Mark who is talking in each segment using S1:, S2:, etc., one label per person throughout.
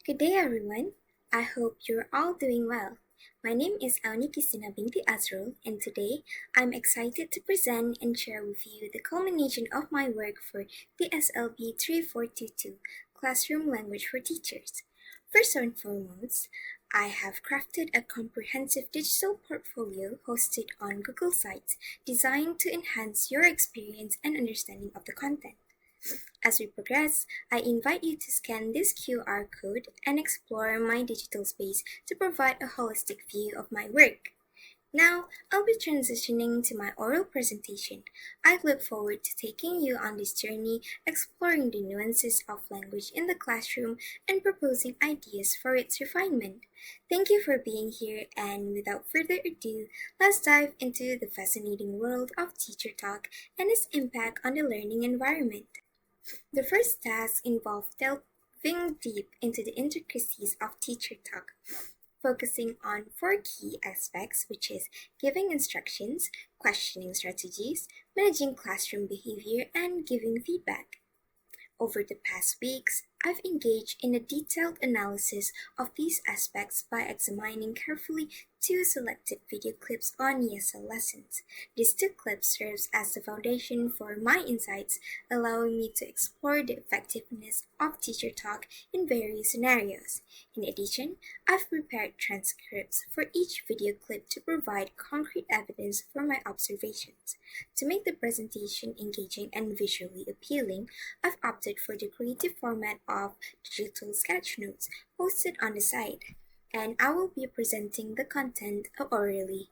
S1: Good day, everyone. I hope you're all doing well. My name is Auni Qistina Binti Azrul, and today I'm excited to present and share with you the culmination of my work for Tslb 3422 Classroom Language for Teachers. First and foremost, I have crafted a comprehensive digital portfolio hosted on Google Sites designed to enhance your experience and understanding of the content. As we progress, I invite you to scan this QR code and explore my digital space to provide a holistic view of my work. Now, I'll be transitioning to my oral presentation. I look forward to taking you on this journey, exploring the nuances of language in the classroom and proposing ideas for its refinement. Thank you for being here, and without further ado, let's dive into the fascinating world of teacher talk and its impact on the learning environment. The first task involved delving deep into the intricacies of teacher talk, focusing on four key aspects, which is giving instructions, questioning strategies, managing classroom behavior, and giving feedback. Over the past weeks, I've engaged in a detailed analysis of these aspects by examining carefully two selected video clips on ESL lessons. These two clips serve as the foundation for my insights, allowing me to explore the effectiveness of teacher talk in various scenarios. In addition, I've prepared transcripts for each video clip to provide concrete evidence for my observations. To make the presentation engaging and visually appealing, I've opted for the creative format of digital sketch notes posted on the site, and I will be presenting the content orally.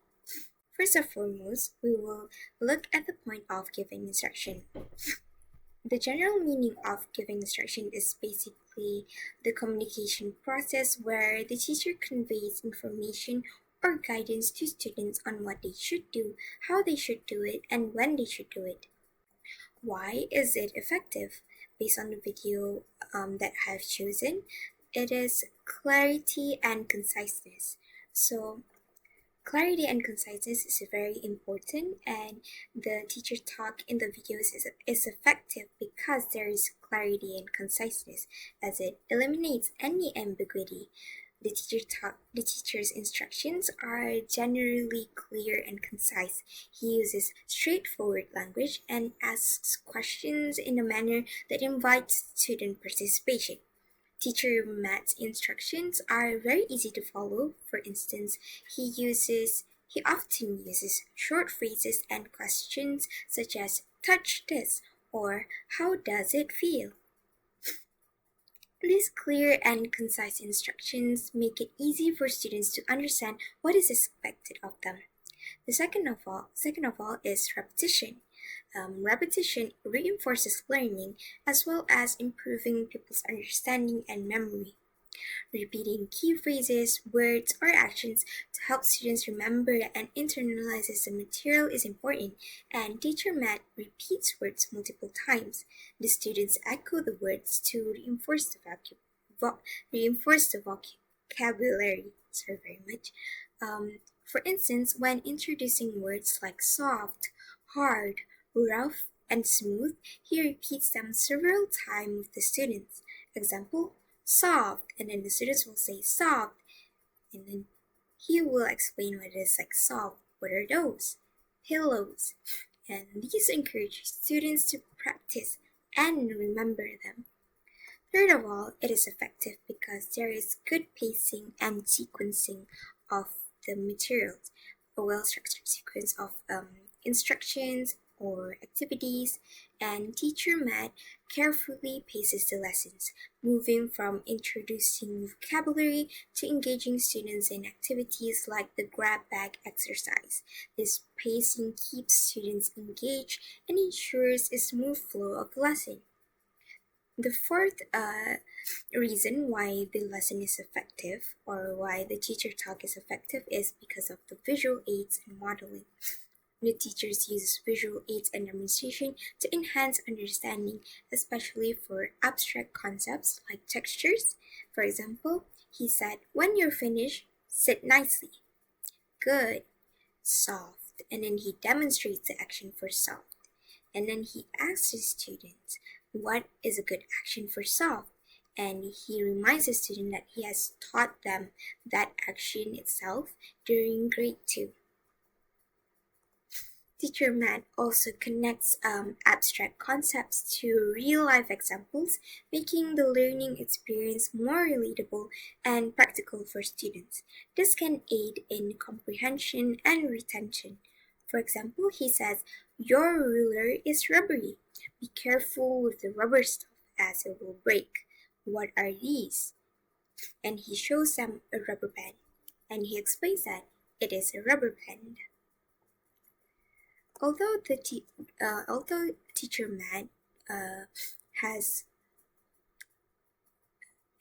S1: First and foremost, we will look at the point of giving instruction. The general meaning of giving instruction is basically the communication process where the teacher conveys information or guidance to students on what they should do, how they should do it, and when they should do it. Why is it effective? Based on the video that I've chosen, it is clarity and conciseness. So, clarity and conciseness is very important, and the teacher talk in the videos is effective because there is clarity and conciseness, as it eliminates any ambiguity. The teacher's instructions are generally clear and concise. He uses straightforward language and asks questions in a manner that invites student participation. Teacher Matt's instructions are very easy to follow. For instance, he often uses short phrases and questions such as touch this or how does it feel? These clear and concise instructions make it easy for students to understand what is expected of them. The second of all is repetition. Repetition reinforces learning as well as improving people's understanding and memory. Repeating key phrases, words, or actions to help students remember and internalize the material is important, and teacher Matt repeats words multiple times. The students echo the words to reinforce the vocabulary. Sorry very much. For instance, when introducing words like soft, hard, rough, and smooth, he repeats them several times with the students. Example, soft, and then the students will say soft, and then he will explain what it is like soft. What are those? Pillows. And these encourage students to practice and remember them. Third of all, it is effective because there is good pacing and sequencing of the materials, a well-structured sequence of instructions or activities, and teacher Matt carefully paces the lessons, moving from introducing vocabulary to engaging students in activities like the grab bag exercise. This pacing keeps students engaged and ensures a smooth flow of the lesson. The fourth reason why the lesson is effective, or why the teacher talk is effective, is because of the visual aids and modeling. The teachers use visual aids and demonstration to enhance understanding, especially for abstract concepts like textures. For example, he said, when you're finished, sit nicely. Good. Soft. And then he demonstrates the action for soft. And then he asks his students, what is a good action for soft? and he reminds the student that he has taught them that action itself during grade 2. Teacher Matt also connects abstract concepts to real-life examples, making the learning experience more relatable and practical for students. This can aid in comprehension and retention. For example, he says, "Your ruler is rubbery. Be careful with the rubber stuff as it will break. What are these?" And he shows them a rubber band, and he explains that it is a rubber band. Although Teacher Matt has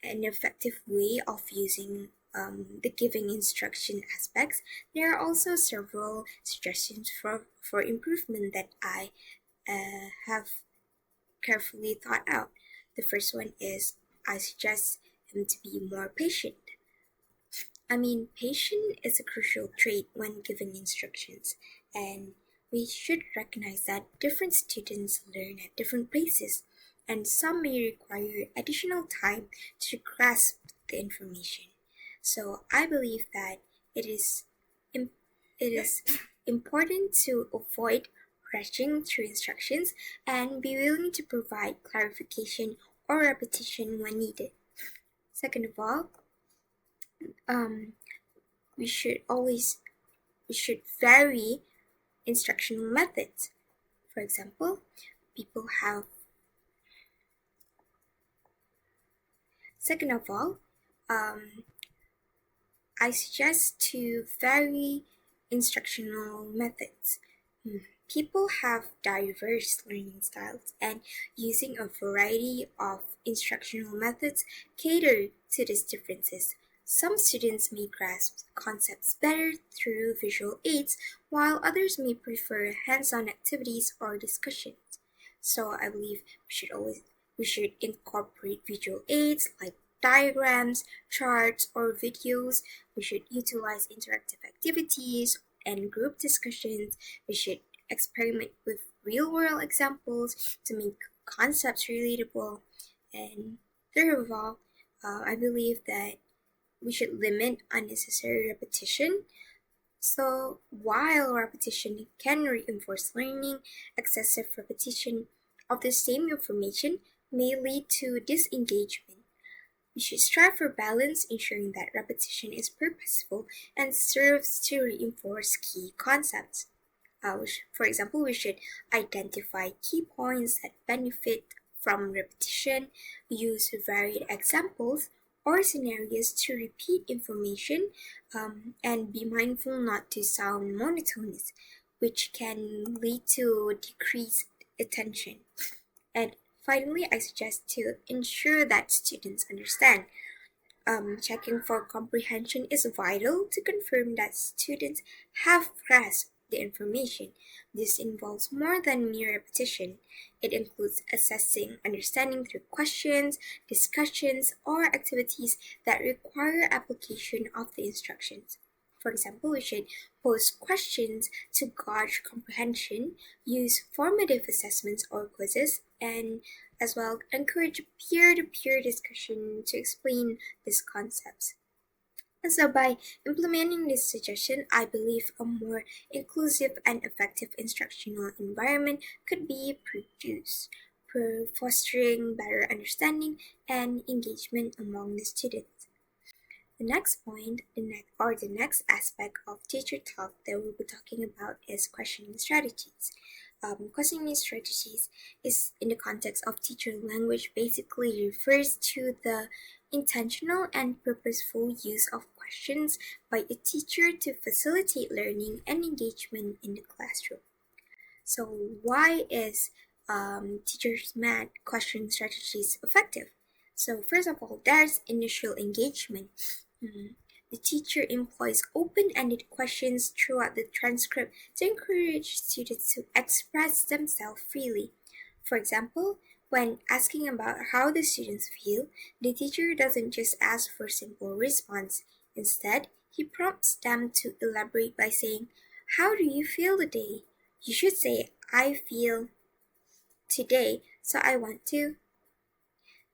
S1: an effective way of using the giving instruction aspects, there are also several suggestions for improvement that I have carefully thought out. The first one is I suggest him to be more patient. Patience is a crucial trait when giving instructions, and we should recognize that different students learn at different paces, and some may require additional time to grasp the information. So I believe that it is important to avoid rushing through instructions and be willing to provide clarification or repetition when needed. Second of all, we should vary instructional methods. For example, people have second of all, I suggest to vary instructional methods. People have diverse learning styles, and using a variety of instructional methods cater to these differences. Some students may grasp concepts better through visual aids, while others may prefer hands-on activities or discussions. So I believe we should incorporate visual aids like diagrams, charts, or videos. We should utilize interactive activities and group discussions. We should experiment with real-world examples to make concepts relatable. And third of all, I believe that we should limit unnecessary repetition. So while repetition can reinforce learning, excessive repetition of the same information may lead to disengagement. We should strive for balance, ensuring that repetition is purposeful and serves to reinforce key concepts. For example, we should identify key points that benefit from repetition, use varied examples or scenarios to repeat information, and be mindful not to sound monotonous, which can lead to decreased attention. And finally, I suggest to ensure that students understand. Checking for comprehension is vital to confirm that students have grasped the information. This involves more than mere repetition. It includes assessing understanding through questions, discussions, or activities that require application of the instructions. For example, we should pose questions to gauge comprehension, use formative assessments or quizzes, and as well encourage peer-to-peer discussion to explain these concepts. And so by implementing this suggestion, I believe a more inclusive and effective instructional environment could be produced, fostering better understanding and engagement among the students. The next point, the next aspect of teacher talk that we'll be talking about is questioning strategies. Questioning strategies is in the context of teacher language basically refers to the intentional and purposeful use of questions by a teacher to facilitate learning and engagement in the classroom. So why is teachers' math question strategies effective? So first of all, there's initial engagement. The teacher employs open-ended questions throughout the transcript to encourage students to express themselves freely. For example, when asking about how the students feel, the teacher doesn't just ask for simple response. Instead, he prompts them to elaborate by saying, "How do you feel today?" You should say, "I feel today, so I want to."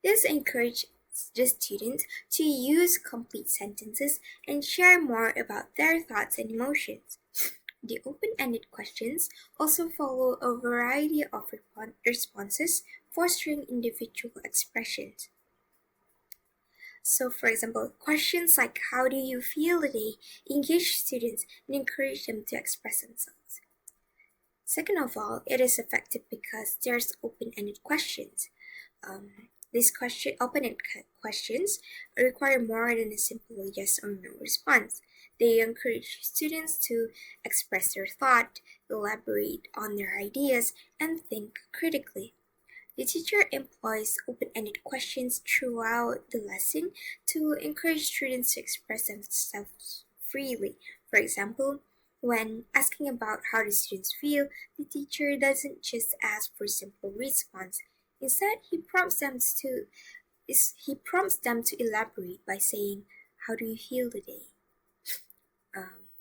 S1: This encourages the students to use complete sentences and share more about their thoughts and emotions. The open-ended questions also follow a variety of responses, fostering individual expressions. So, for example, questions like "How do you feel today?" engage students and encourage them to express themselves. Second of all, it is effective because there's open-ended questions. These open-ended questions require more than a simple yes or no response. They encourage students to express their thought, elaborate on their ideas, and think critically. The teacher employs open-ended questions throughout the lesson to encourage students to express themselves freely. For example, when asking about how the students feel, the teacher doesn't just ask for a simple response. Instead, he prompts them to elaborate by saying, "How do you feel today?"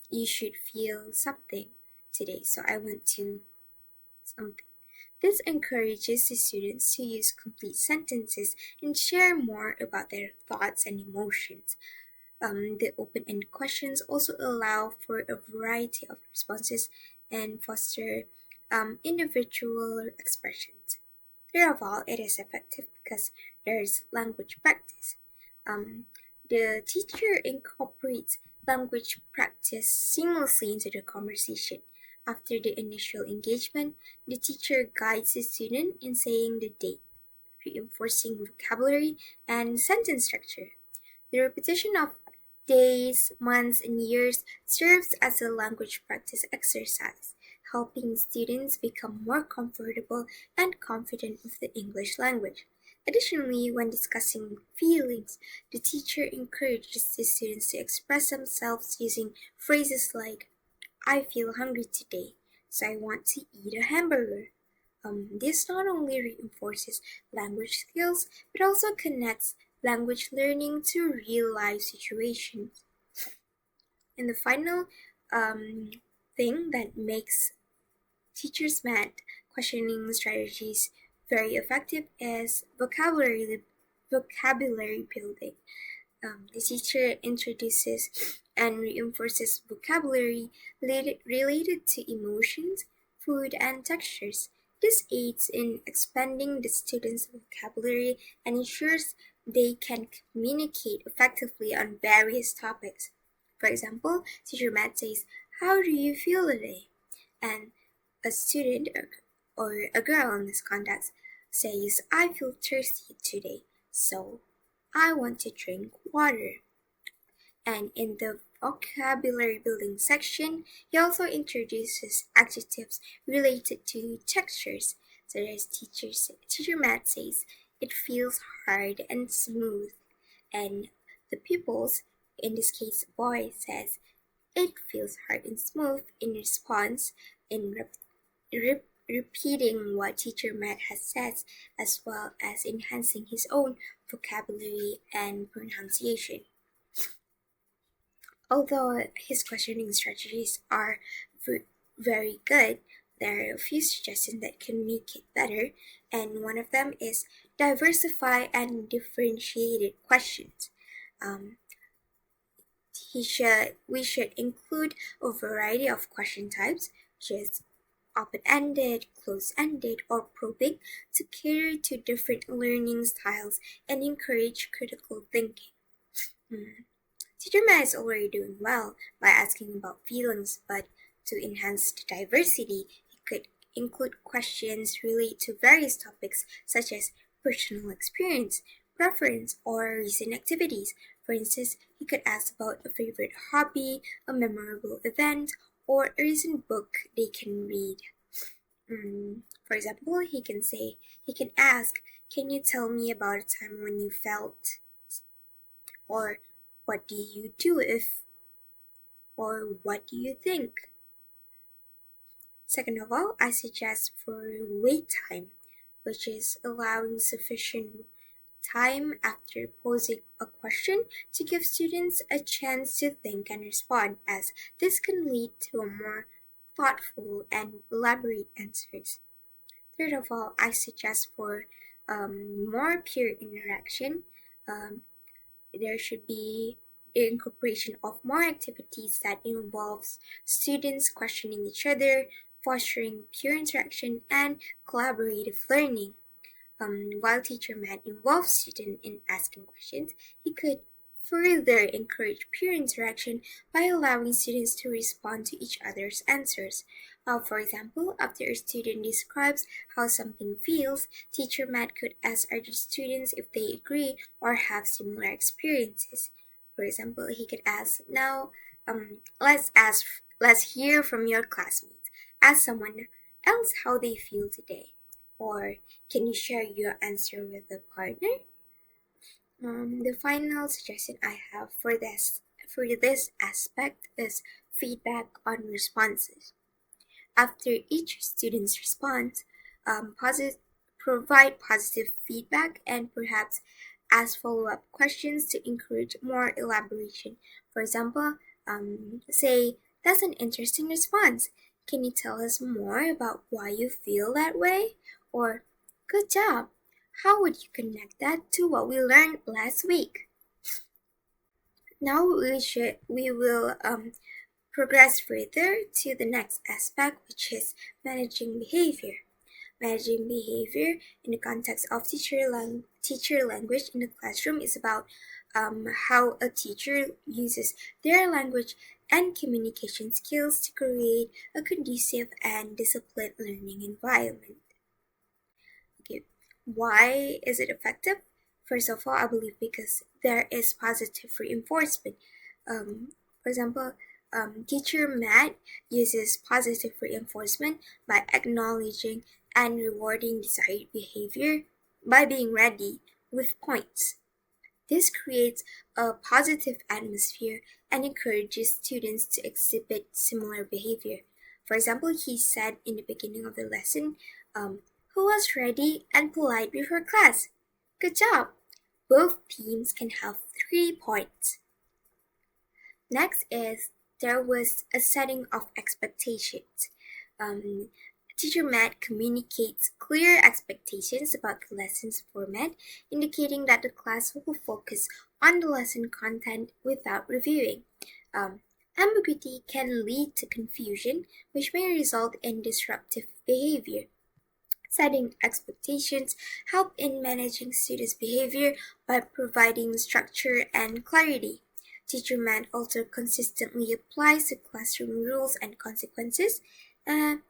S1: You should feel something today, so I want to something. This encourages the students to use complete sentences and share more about their thoughts and emotions. The open-ended questions also allow for a variety of responses and foster individual expressions. Third of all, it is effective because there's language practice. The teacher incorporates language practice seamlessly into the conversation. After the initial engagement, the teacher guides the student in saying the date, reinforcing vocabulary and sentence structure. The repetition of days, months, and years serves as a language practice exercise, helping students become more comfortable and confident with the English language. Additionally, when discussing feelings, the teacher encourages the students to express themselves using phrases like, "I feel hungry today, so I want to eat a hamburger." This not only reinforces language skills, but also connects language learning to real life situations. And the final thing that makes teachers' math questioning strategies very effective is vocabulary building. The teacher introduces and reinforces vocabulary related to emotions, food, and textures. This aids in expanding the students' vocabulary and ensures they can communicate effectively on various topics. For example, teacher Matt says, "How do you feel today?" And a student or a girl in this context says, "I feel thirsty today, so I want to drink water." And in the vocabulary building section, he also introduces adjectives related to textures, such as teacher Matt says, "It feels hard and smooth," and the pupils, in this case boy, says, "It feels hard and smooth," in response, in repeating what teacher Matt has said, as well as enhancing his own vocabulary and pronunciation. Although his questioning strategies are very good, there are a few suggestions that can make it better, and one of them is diversify and differentiated questions. We should include a variety of question types, such as open-ended, closed-ended, or probing, to cater to different learning styles and encourage critical thinking. Teacher Matt is already doing well by asking about feelings, but to enhance the diversity, he could include questions related to various topics such as personal experience, preference, or recent activities. For instance, he could ask about a favorite hobby, a memorable event, or a recent book they can read. For example, he can ask, "Can you tell me about a time when you felt," or "What do you do if," or "What do you think?" Second of all, I suggest for wait time, which is allowing sufficient time after posing a question to give students a chance to think and respond, as this can lead to a more thoughtful and elaborate answers. Third of all, I suggest for more peer interaction. There should be the incorporation of more activities that involves students questioning each other, fostering peer interaction, and collaborative learning. While teacher might involve students in asking questions, he could further encourage peer interaction by allowing students to respond to each other's answers. For example, after a student describes how something feels, teacher Matt could ask other students if they agree or have similar experiences. For example, he could ask, "Now, let's hear from your classmates. Ask someone else how they feel today." Or, "Can you share your answer with a partner?" The final suggestion I have for this aspect is feedback on responses. After each student's response, provide positive feedback and perhaps ask follow-up questions to encourage more elaboration. For example, say, "That's an interesting response. Can you tell us more about why you feel that way?" Or, "Good job. How would you connect that to what we learned last week?" Now we will progress further to the next aspect, which is managing behavior. Managing behavior in the context of teacher language in the classroom is about how a teacher uses their language and communication skills to create a conducive and disciplined learning environment. Okay, why is it effective? First of all, I believe because there is positive reinforcement. For example, teacher Matt uses positive reinforcement by acknowledging and rewarding desired behavior by being ready with points. This creates a positive atmosphere and encourages students to exhibit similar behavior. For example, he said in the beginning of the lesson, "Who was ready and polite before class? Good job." Both teams can have 3 points. Next is there was a setting of expectations. Teacher Matt communicates clear expectations about the lesson's format, indicating that the class will focus on the lesson content without reviewing. Ambiguity can lead to confusion, which may result in disruptive behavior. Setting expectations help in managing students' behavior by providing structure and clarity. Teacher Matt also consistently applies the classroom rules and consequences, and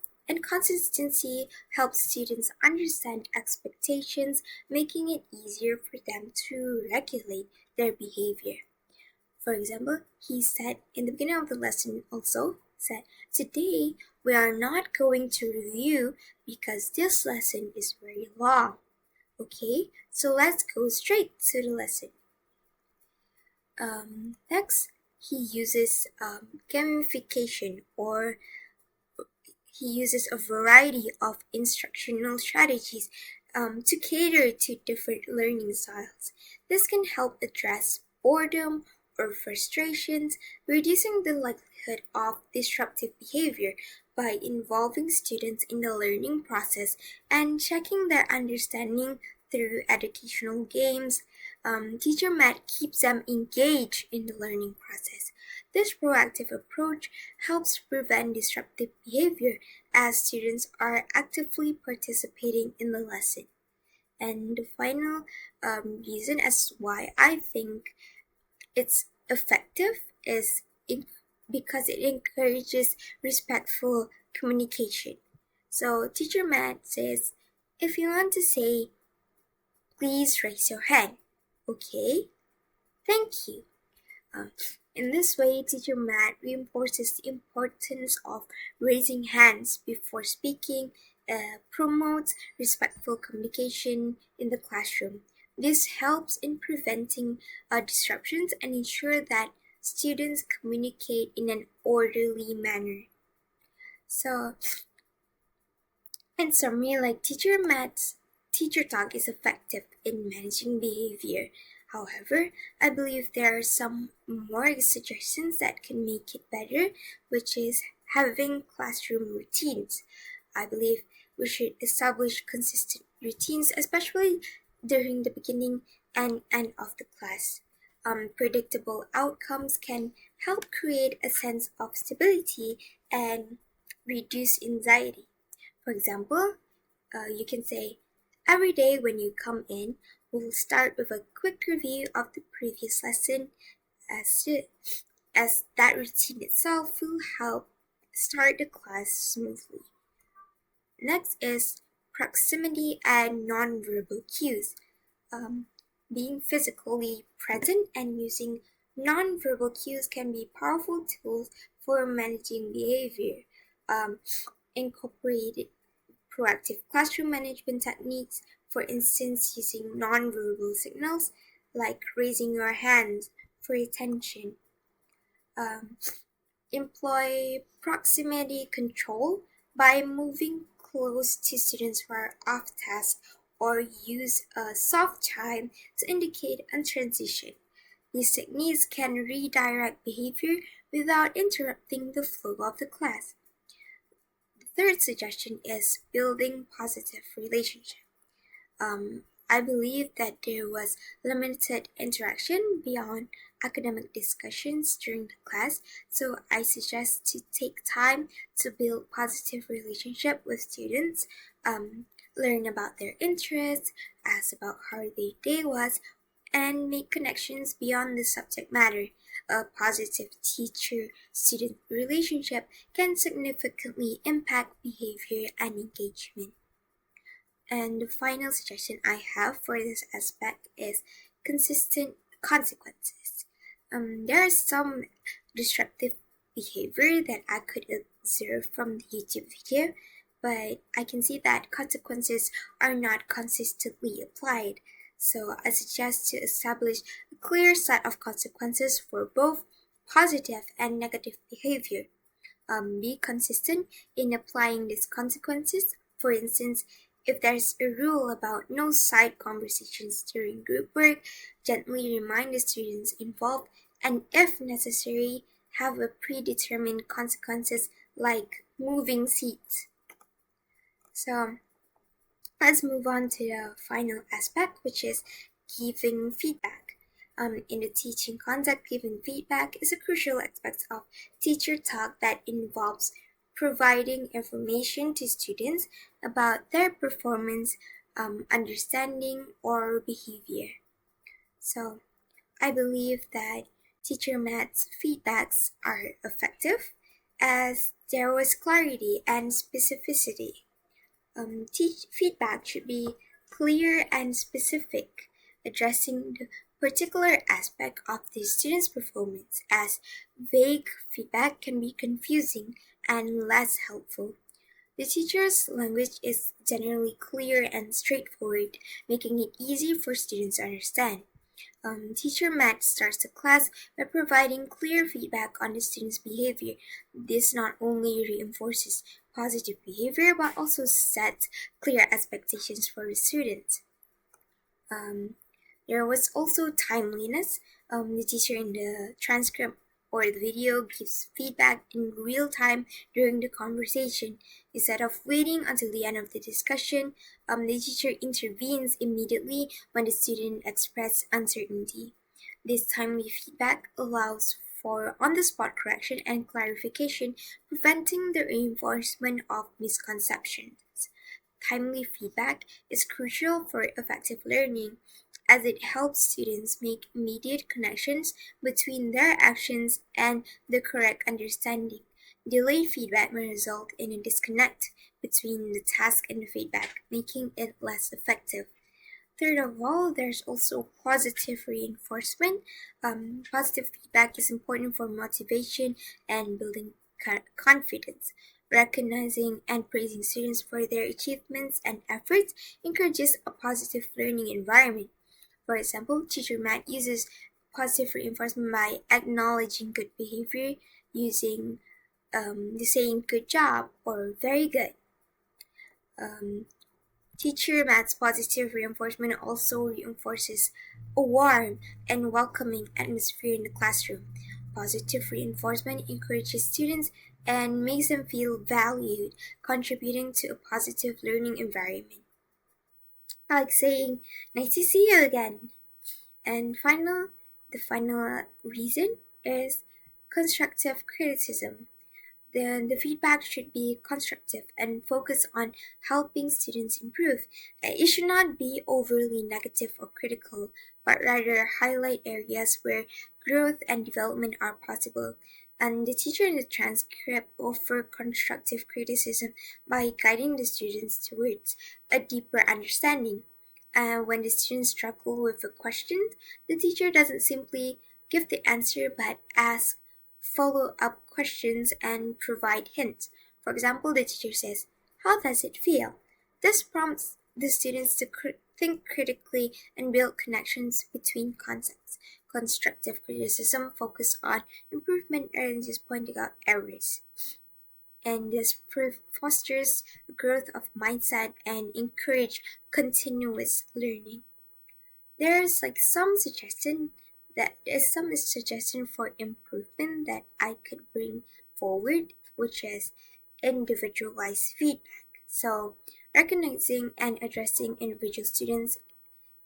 S1: consistency helps students understand expectations, making it easier for them to regulate their behavior. For example, he said in the beginning of the lesson also said, "Today we are not going to review because this lesson is very long." Okay, so let's go straight to the lesson. Next, he uses gamification, or he uses a variety of instructional strategies to cater to different learning styles. This can help address boredom or frustrations, reducing the likelihood of disruptive behavior by involving students in the learning process and checking their understanding through educational games. Teacher Matt keeps them engaged in the learning process. This proactive approach helps prevent disruptive behavior as students are actively participating in the lesson. And the final reason as why I think it's effective is because it encourages respectful communication. So teacher Matt says, "If you want to say, please raise your hand." Okay, thank you. In this way, teacher Matt reinforces the importance of raising hands before speaking, promotes respectful communication in the classroom. This helps in preventing disruptions and ensure that students communicate in an orderly manner. So, in summary, like teacher Matt's teacher talk is effective in managing behavior. However, I believe there are some more suggestions that can make it better, which is having classroom routines. I believe we should establish consistent routines, especially during the beginning and end of the class. Predictable outcomes can help create a sense of stability and reduce anxiety. For example, you can say, every day when you come in, we'll start with a quick review of the previous lesson, as that routine itself will help start the class smoothly. Next is proximity and nonverbal cues. Being physically present and using nonverbal cues can be powerful tools for managing behavior. Incorporate proactive classroom management techniques, for instance, using nonverbal signals like raising your hands for attention. Employ proximity control by moving close to students who are off task, or use a soft chime to indicate a transition. These techniques can redirect behavior without interrupting the flow of the class. The third suggestion is building positive relationships. I believe that there was limited interaction beyond academic discussions during the class, so I suggest to take time to build positive relationship with students, learn about their interests, ask about how their day was, and make connections beyond the subject matter. A positive teacher-student relationship can significantly impact behavior and engagement. And the final suggestion I have for this aspect is consistent consequences. There is some disruptive behavior that I could observe from the YouTube video, but I can see that consequences are not consistently applied. So I suggest to establish a clear set of consequences for both positive and negative behavior. Be consistent in applying these consequences. For instance, if there's a rule about no side conversations during group work, gently remind the students involved, and if necessary, have a predetermined consequences like moving seats. So let's move on to the final aspect, which is giving feedback. In the teaching context, giving feedback is a crucial aspect of teacher talk that involves providing information to students about their performance, understanding, or behavior. So I believe that teacher Matt's feedbacks are effective as there was clarity and specificity. Feedback should be clear and specific, addressing the particular aspect of the student's performance, as vague feedback can be confusing and less helpful. The teacher's language is generally clear and straightforward, making it easy for students to understand. Teacher Matt starts the class by providing clear feedback on the student's behavior. This not only reinforces positive behavior but also sets clear expectations for the students. There was also timeliness. The teacher in the transcript or the video gives feedback in real time during the conversation. Instead of waiting until the end of the discussion, the teacher intervenes immediately when the student expresses uncertainty. This timely feedback allows for on-the-spot correction and clarification, preventing the reinforcement of misconceptions. Timely feedback is crucial for effective learning, as it helps students make immediate connections between their actions and the correct understanding. Delayed feedback may result in a disconnect between the task and the feedback, making it less effective. Third of all, there's also positive reinforcement. Positive feedback is important for motivation and building confidence. Recognizing and praising students for their achievements and efforts encourages a positive learning environment. For example, teacher Matt uses positive reinforcement by acknowledging good behavior, using the saying good job or very good. Teacher Matt's positive reinforcement also reinforces a warm and welcoming atmosphere in the classroom. Positive reinforcement encourages students and makes them feel valued, contributing to a positive learning environment. like saying, "Nice to see you again." And the final reason is constructive criticism. Then the feedback should be constructive and focus on helping students improve. It should not be overly negative or critical, but rather highlight areas where growth and development are possible. And the teacher in the transcript offer constructive criticism by guiding the students towards a deeper understanding. When the students struggle with a question, the teacher doesn't simply give the answer but asks follow-up questions and provide hints. For example, the teacher says, "How does it feel?" This prompts the students to think critically and build connections between concepts. Constructive criticism focuses on improvement rather than just pointing out errors. And this fosters growth of mindset and encourage continuous learning. There's like some suggestion for improvement that I could bring forward, which is individualized feedback. So recognizing and addressing individual students'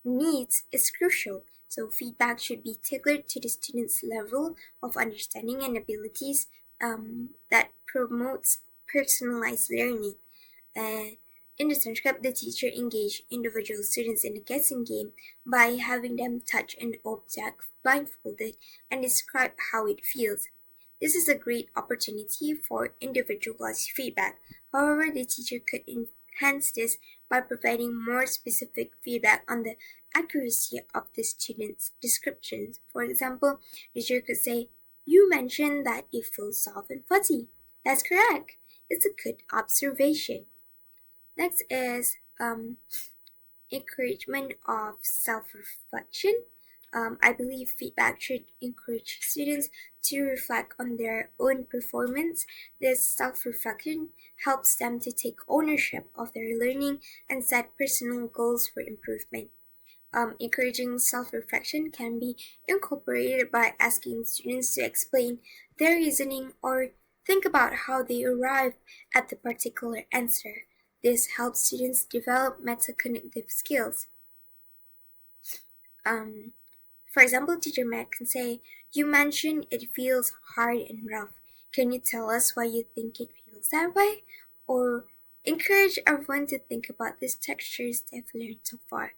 S1: needs is crucial. So feedback should be tailored to the student's level of understanding and abilities that promotes personalized learning. Uh, in the transcript, the teacher engaged individual students in a guessing game by having them touch an object blindfolded and describe how it feels. This is a great opportunity for individualized feedback. However, the teacher could enhance this by providing more specific feedback on the accuracy of the student's descriptions. For example, the teacher could say, "You mentioned that it feels soft and fuzzy." That's correct. It's a good observation. Next is encouragement of self-reflection. I believe feedback should encourage students to reflect on their own performance. This self-reflection helps them to take ownership of their learning and set personal goals for improvement. Encouraging self-reflection can be incorporated by asking students to explain their reasoning or think about how they arrived at the particular answer. This helps students develop metacognitive skills. For example, teacher Matt can say, "You mentioned it feels hard and rough. Can you tell us why you think it feels that way?" Or encourage everyone to think about these textures they've learned so far.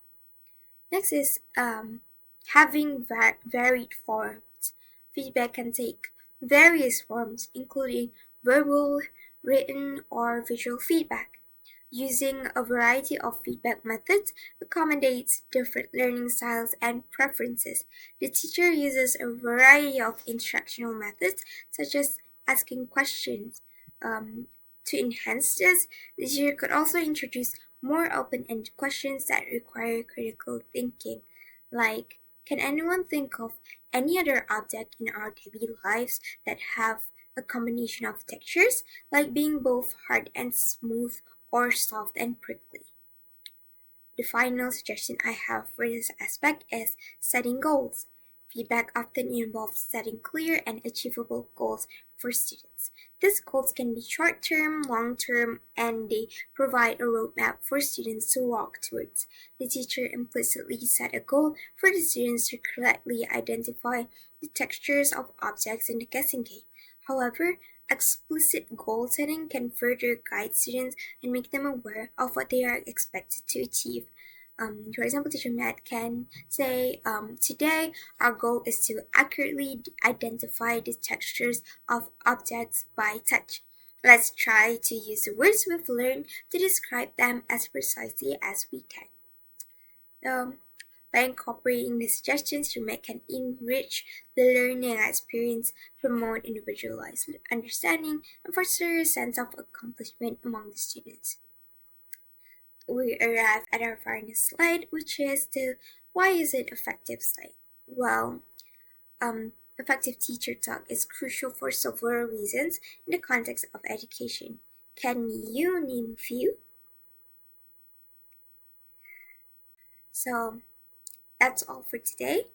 S1: Next is having varied forms. Feedback can take various forms, including verbal, written, or visual feedback. Using a variety of feedback methods accommodates different learning styles and preferences. The teacher uses a variety of instructional methods, such as asking questions. To enhance this, the teacher could also introduce more open-ended questions that require critical thinking, like, "Can anyone think of any other object in our daily lives that have a combination of textures, like being both hard and smooth or soft and prickly?" The final suggestion I have for this aspect is setting goals. Feedback often involves setting clear and achievable goals for students. These goals can be short-term, long-term, and they provide a roadmap for students to walk towards. The teacher implicitly set a goal for the students to correctly identify the textures of objects in the guessing game. However, explicit goal setting can further guide students and make them aware of what they are expected to achieve. For example, teacher Matt can say, "Today our goal is to accurately identify the textures of objects by touch. Let's try to use the words we've learned to describe them as precisely as we can." By incorporating the suggestions, you can enrich the learning experience, promote individualized understanding, and foster a sense of accomplishment among the students. We arrive at our final slide, which is the "Why is it effective" slide. Well, effective teacher talk is crucial for several reasons in the context of education. Can you name a few? So that's all for today.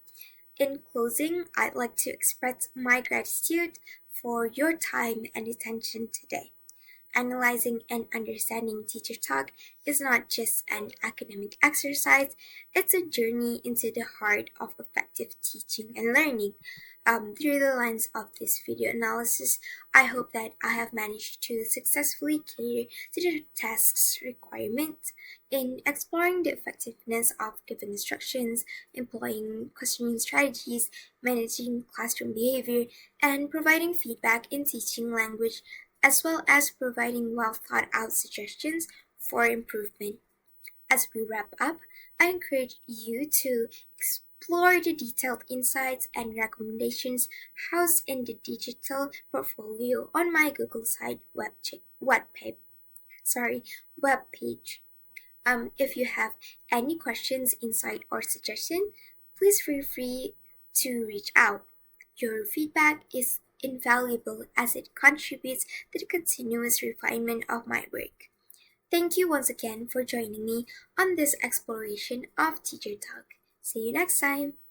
S1: In closing, I'd like to express my gratitude for your time and attention today. Analyzing and understanding teacher talk is not just an academic exercise, it's a journey into the heart of effective teaching and learning. Through the lens of this video analysis, I hope that I have managed to successfully cater to the task's requirements in exploring the effectiveness of giving instructions, employing questioning strategies, managing classroom behavior, and providing feedback in teaching language, as well as providing well thought out suggestions for improvement. As we wrap up, I encourage you to explore the detailed insights and recommendations housed in the digital portfolio on my Google site web page. If you have any questions, insight, or suggestion, please feel free to reach out. Your feedback is invaluable as it contributes to the continuous refinement of my work. Thank you once again for joining me on this exploration of Teacher Talk. See you next time!